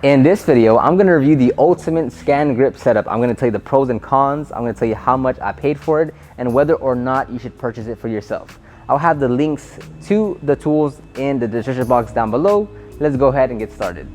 In this video, I'm going to review the ultimate Scangrip setup. I'm going to tell you the pros and cons. I'm going to tell you how much I paid for it and whether or not you should purchase it for yourself. I'll have the links to the tools in the description box down below. Let's go ahead and get started.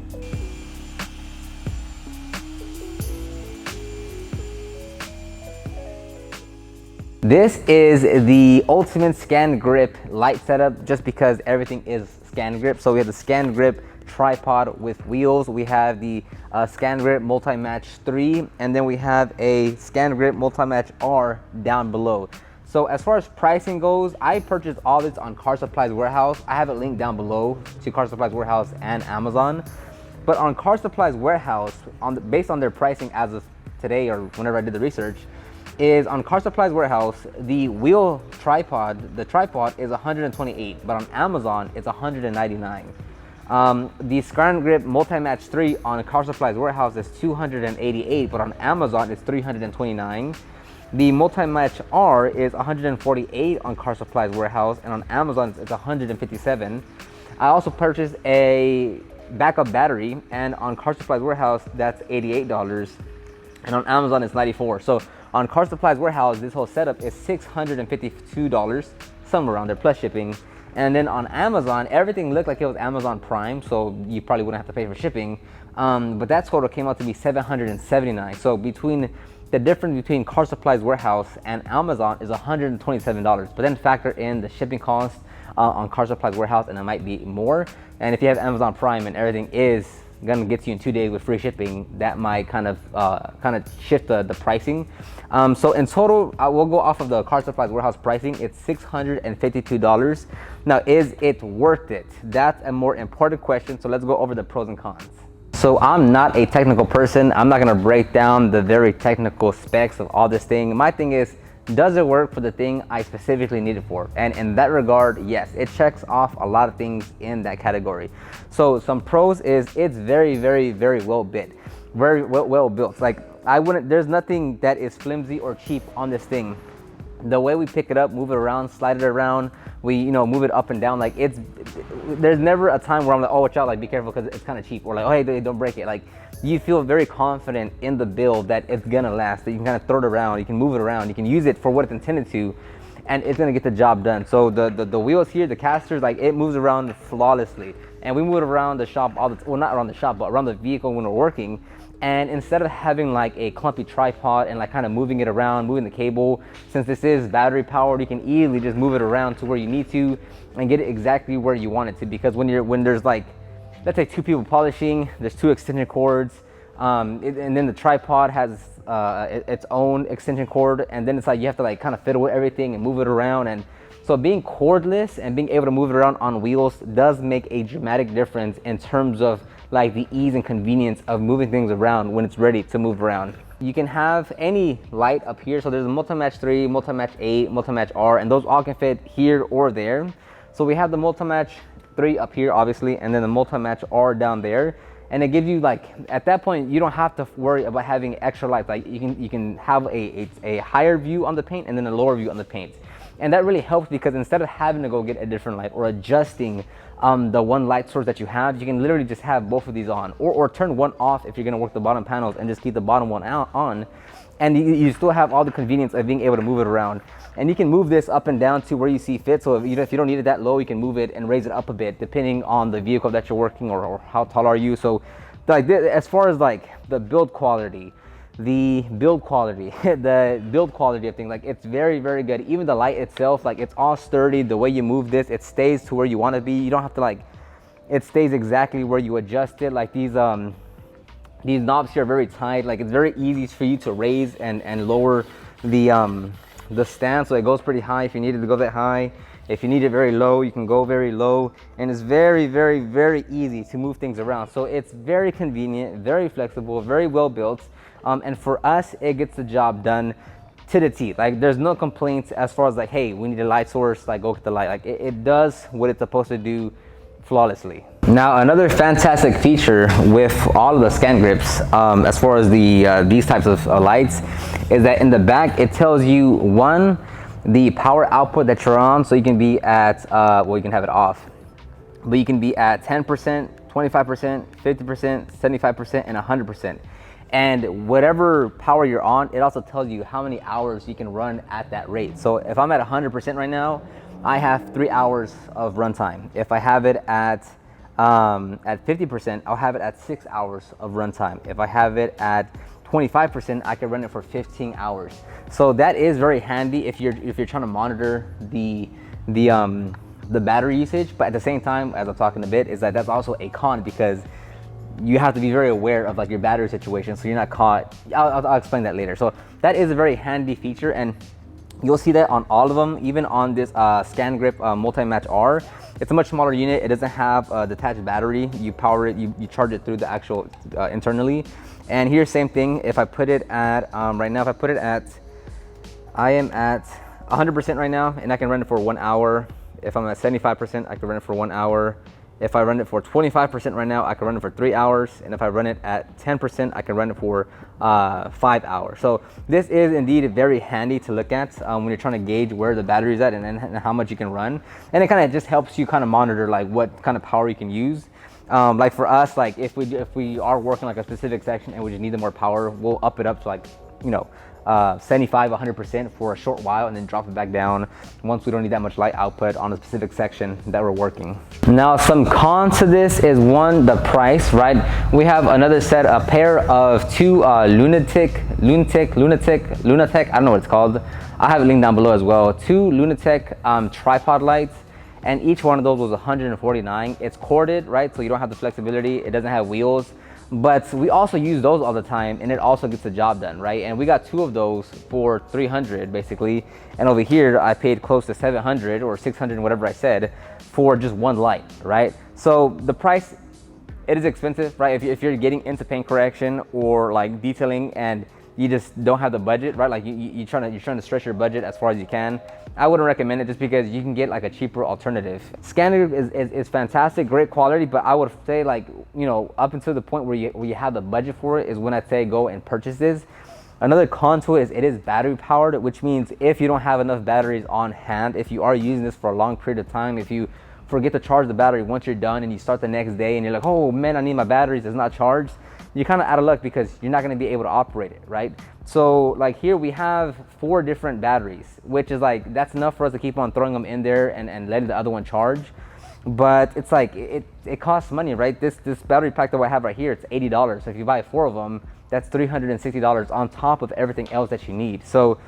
This is the ultimate Scangrip light setup just because everything is Scangrip. So we have the Scangrip tripod with wheels. We have the Scangrip Multi-Match 3, and then we have a Scangrip Multi-Match R down below. So as far as pricing goes, I purchased all this on Car Supplies Warehouse. I have a link down below to Car Supplies Warehouse and Amazon. But on Car Supplies Warehouse, based on their pricing as of today or whenever I did the research, is on Car Supplies Warehouse, the wheel tripod, the tripod is $128, but on Amazon it's $199. The Scangrip Multi-Match 3 on Car Supplies Warehouse is $288, but on Amazon it's $329. The Multi-Match R is $148 on Car Supplies Warehouse, and on Amazon it's $157. I also purchased a backup battery, and on Car Supplies Warehouse that's $88, and on Amazon it's $94. So on Car Supplies Warehouse, this whole setup is $652, somewhere around there, plus shipping. And then on Amazon, everything looked like it was Amazon Prime, so you probably wouldn't have to pay for shipping. But that total came out to be $779. So the difference between Car Supplies Warehouse and Amazon is $127. But then factor in the shipping cost on Car Supplies Warehouse, and it might be more. And if you have Amazon Prime and everything is gonna get you in 2 days with free shipping, that might kind of shift the pricing. So in total, I will go off of the Car Supplies Warehouse pricing. It's $652. Now, is it worth it? That's a more important question. So let's go over the pros and cons. So I'm not a technical person. I'm not gonna break down the very technical specs of all this thing. My thing is, does it work for the thing I specifically need it for? And in that regard, yes, it checks off a lot of things in that category. So some pros is it's very, very, very well built, very well built. Like there's nothing that is flimsy or cheap on this thing. The way we pick it up, move it around, slide it around, we move it up and down, like there's never a time where I'm like, oh, watch out, like be careful because it's kind of cheap, or like, oh, hey, don't break it. Like, you feel very confident in the build that it's gonna last, that you can kind of throw it around, you can move it around, you can use it for what it's intended to, and it's gonna get the job done. So the wheels here, the casters, like it moves around flawlessly, and we move it around the shop well, not around the shop, but around the vehicle when we're working. And instead of having like a clumpy tripod and like kind of moving it around, moving the cable, since this is battery powered, you can easily just move it around to where you need to and get it exactly where you want it to. Because when there's like, let's say 2 people polishing, there's 2 extension cords, and then the tripod has its own extension cord, and then it's like you have to like kind of fiddle with everything and move it around. And so being cordless and being able to move it around on wheels does make a dramatic difference in terms of like the ease and convenience of moving things around when it's ready to move around. You can have any light up here. So there's a Multi-Match 3, Multi-Match 8, Multi-Match R, and those all can fit here or there. So we have the Multi-Match 3 up here, obviously, and then the Multi-Match R down there. And it gives you, like, at that point, you don't have to worry about having extra lights. Like you can have a higher view on the paint and then a lower view on the paint. And that really helps because instead of having to go get a different light or adjusting the one light source that you have, you can literally just have both of these on, or turn one off if you're gonna work the bottom panels and just keep the bottom one on. And you still have all the convenience of being able to move it around. And you can move this up and down to where you see fit. So if you don't need it that low, you can move it and raise it up a bit depending on the vehicle that you're working or how tall are you. So like as far as like the build quality, the build quality of things, like it's very, very good. Even the light itself, like it's all sturdy. The way you move this, it stays to where you want to be. You don't have to like, it stays exactly where you adjust it. Like these knobs here are very tight. Like it's very easy for you to raise and lower the stand, so it goes pretty high if you need it to go that high. If you need it very low, you can go very low, and it's very, very, very easy to move things around. So it's very convenient, very flexible, very well built. And for us, it gets the job done to the T. Like there's no complaints as far as like, hey, we need a light source, like go get the light. Like it does what it's supposed to do flawlessly. Now, another fantastic feature with all of the Scangrips, as far as these types of lights, is that in the back it tells you the power output that you're on. So you can be at well, you can have it off, but you can be at 10%, 25%, 50%, 75%, and 100%. And whatever power you're on, it also tells you how many hours you can run at that rate. So if I'm at 100% right now, I have 3 hours of runtime. If I have it at 50%, I'll have it at 6 hours of runtime. If I have it at 25%, I can run it for 15 hours. So that is very handy if you're trying to monitor the battery usage. But at the same time, as I'll talk in a bit, is that that's also a con, because you have to be very aware of like your battery situation, so you're not caught. I'll explain that later. So that is a very handy feature, and you'll see that on all of them, even on this Scangrip Multi-Match R. It's a much smaller unit. It doesn't have a detached battery. You power it, you charge it through the actual internally. And here, same thing. If I put it at, right now, if I put it at, I am at 100% right now, and I can run it for 1 hour. If I'm at 75%, I can run it for 1 hour. If I run it for 25% right now, I can run it for 3 hours. And if I run it at 10%, I can run it for 5 hours. So this is indeed very handy to look at when you're trying to gauge where the battery is at and how much you can run. And it kind of just helps you kind of monitor like what kind of power you can use. Like for us, like if we are working like a specific section and we just need more power, we'll up it up to like, 75, 100% for a short while, and then drop it back down once we don't need that much light output on a specific section that we're working. Now, some cons to this is, one, the price, right? We have another set, a pair of two Lunatic, I don't know what it's called. I have it linked down below as well. Two Lunatic tripod lights, and each one of those was $149. It's corded, right? So you don't have the flexibility. It doesn't have wheels. But we also use those all the time, and it also gets the job done, right? And we got two of those for $300 basically. And over here, I paid close to $700 or $600, whatever I said, for just one light, right? So the price, it is expensive, right? If you're getting into paint correction or like detailing and you just don't have the budget, right? Like you're trying to stretch your budget as far as you can, I wouldn't recommend it, just because you can get like a cheaper alternative. Scangrip is fantastic, great quality, but I would say like, up until the point where you have the budget for it is when I'd say go and purchase this. Another con to it is it is battery powered, which means if you don't have enough batteries on hand, if you are using this for a long period of time, if you forget to charge the battery once you're done and you start the next day and you're like, oh man, I need my batteries, it's not charged, you're kind of out of luck because you're not going to be able to operate it, right? So like here we have 4 different batteries, which is like, that's enough for us to keep on throwing them in there and letting the other one charge. But it's like, it costs money, right? This battery pack that I have right here, it's $80. So if you buy 4 of them, that's $360 on top of everything else that you need. So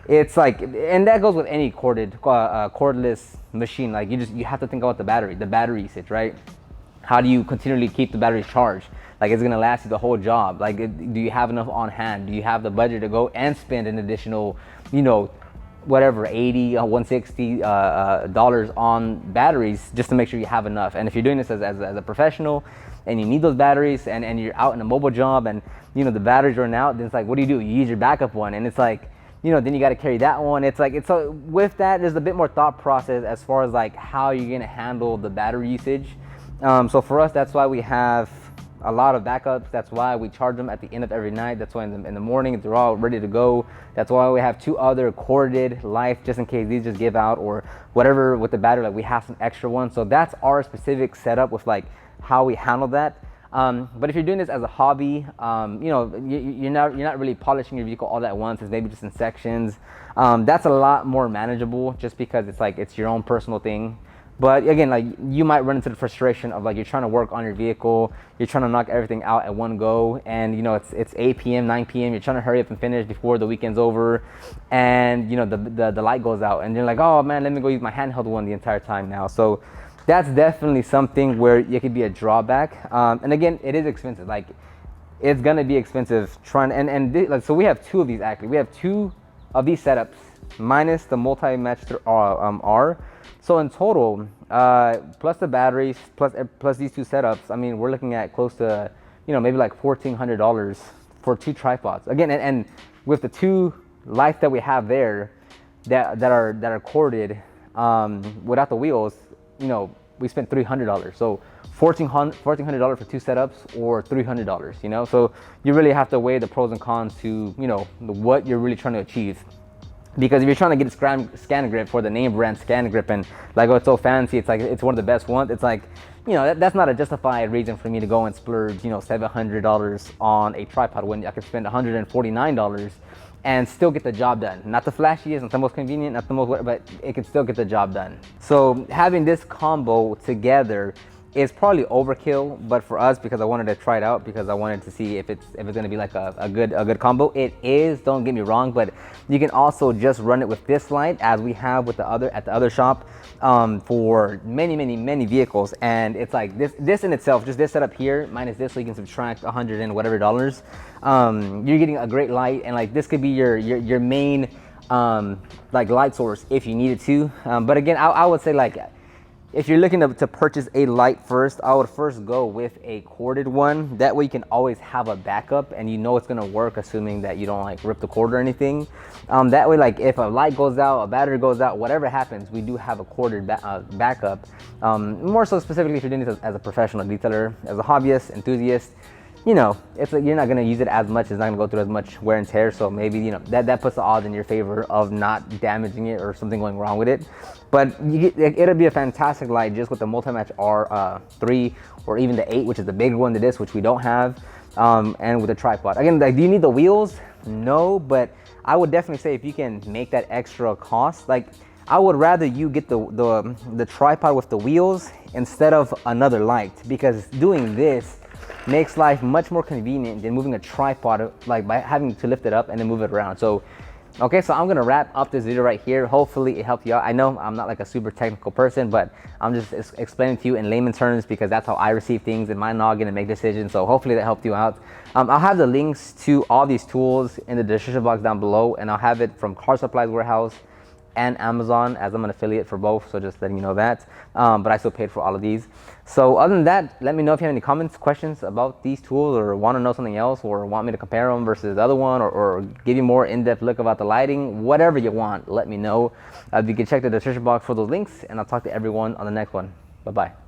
it's like, and that goes with any cordless machine. Like you have to think about the battery usage, right? How do you continually keep the batteries charged? Like, it's gonna last you the whole job. Like, do you have enough on hand? Do you have the budget to go and spend an additional, whatever, $80, $160 dollars on batteries just to make sure you have enough? And if you're doing this as a professional and you need those batteries and you're out in a mobile job and the batteries run out, then it's like, what do? You use your backup one, and it's like, then you got to carry that one. It's like, so with that, there's a bit more thought process as far as like how you're gonna handle the battery usage. So for us, that's why we have a lot of backups. That's why we charge them at the end of every night. That's why in the morning they're all ready to go. That's why we have 2 other corded lights, just in case these just give out or whatever with the battery. Like, we have some extra ones. So that's our specific setup with like how we handle that. But if you're doing this as a hobby, you're not really polishing your vehicle all at once. It's maybe just in sections. That's a lot more manageable, just because it's like, it's your own personal thing. But again, like, you might run into the frustration of like, you're trying to work on your vehicle, you're trying to knock everything out at one go, and it's 8 p.m., 9 p.m., you're trying to hurry up and finish before the weekend's over, and the light goes out, and you're like, oh man, let me go use my handheld one the entire time now. So that's definitely something where it could be a drawback. And again, it is expensive. Like, it's gonna be expensive so we have 2 of these actually. We have 2 of these setups minus the multi-match R. So in total, plus the batteries, plus these 2 setups, I mean, we're looking at close to, maybe like $1,400 for 2 tripods. Again, and with the 2 lights that we have there that are corded, without the wheels, we spent $300. So $1,400 for 2 setups, or $300, So you really have to weigh the pros and cons to, what you're really trying to achieve. Because if you're trying to get a Scangrip for the name brand Scangrip and like, oh, it's so fancy, it's like it's one of the best ones, it's like, you know, that's not a justified reason for me to go and splurge, you know, $700 on a tripod when I could spend $149 and still get the job done. Not the flashiest, not the most convenient, not the most, but it can still get the job done. So having this combo together is probably overkill, but for us, because I wanted to try it out, because I wanted to see if it's gonna be like a good combo. It is, don't get me wrong, but you can also just run it with this light as we have with the other shop for many vehicles. And it's like this in itself, just this setup here minus this, so you can subtract 100 and whatever dollars. You're getting a great light, and like this could be your main like light source if you needed to. But again, I would say, like, if you're looking to purchase a light first, I would first go with a corded one. That way you can always have a backup and you know it's gonna work, assuming that you don't like rip the cord or anything. That way, like if a light goes out, a battery goes out, whatever happens, we do have a corded backup. More so specifically if you're doing this as a professional detailer. As a hobbyist, enthusiast, you know, it's like you're not gonna use it as much, it's not gonna go through as much wear and tear, so maybe, you know, that puts the odds in your favor of not damaging it or something going wrong with it. But it'll be a fantastic light just with the multi-match R3 or even the 8, which is the bigger one to this, which we don't have, and with the tripod. Again, like, do you need the wheels? No, but I would definitely say if you can make that extra cost, like, I would rather you get the tripod with the wheels instead of another light, because doing this makes life much more convenient than moving a tripod, like by having to lift it up and then move it around. So, okay, so I'm gonna wrap up this video right here. Hopefully it helped you out. I know I'm not like a super technical person, but I'm just explaining to you in layman terms because that's how I receive things in my noggin and make decisions. So hopefully that helped you out. I'll have the links to all these tools in the description box down below, and I'll have it from Car Supplies Warehouse and Amazon, as I'm an affiliate for both, so just letting you know that. But I still paid for all of these. So other than that, let me know if you have any comments, questions about these tools, or want to know something else, or want me to compare them versus the other one, or give you more in-depth look about the lighting. Whatever you want, let me know. You can check the description box for those links, and I'll talk to everyone on the next one. Bye-bye.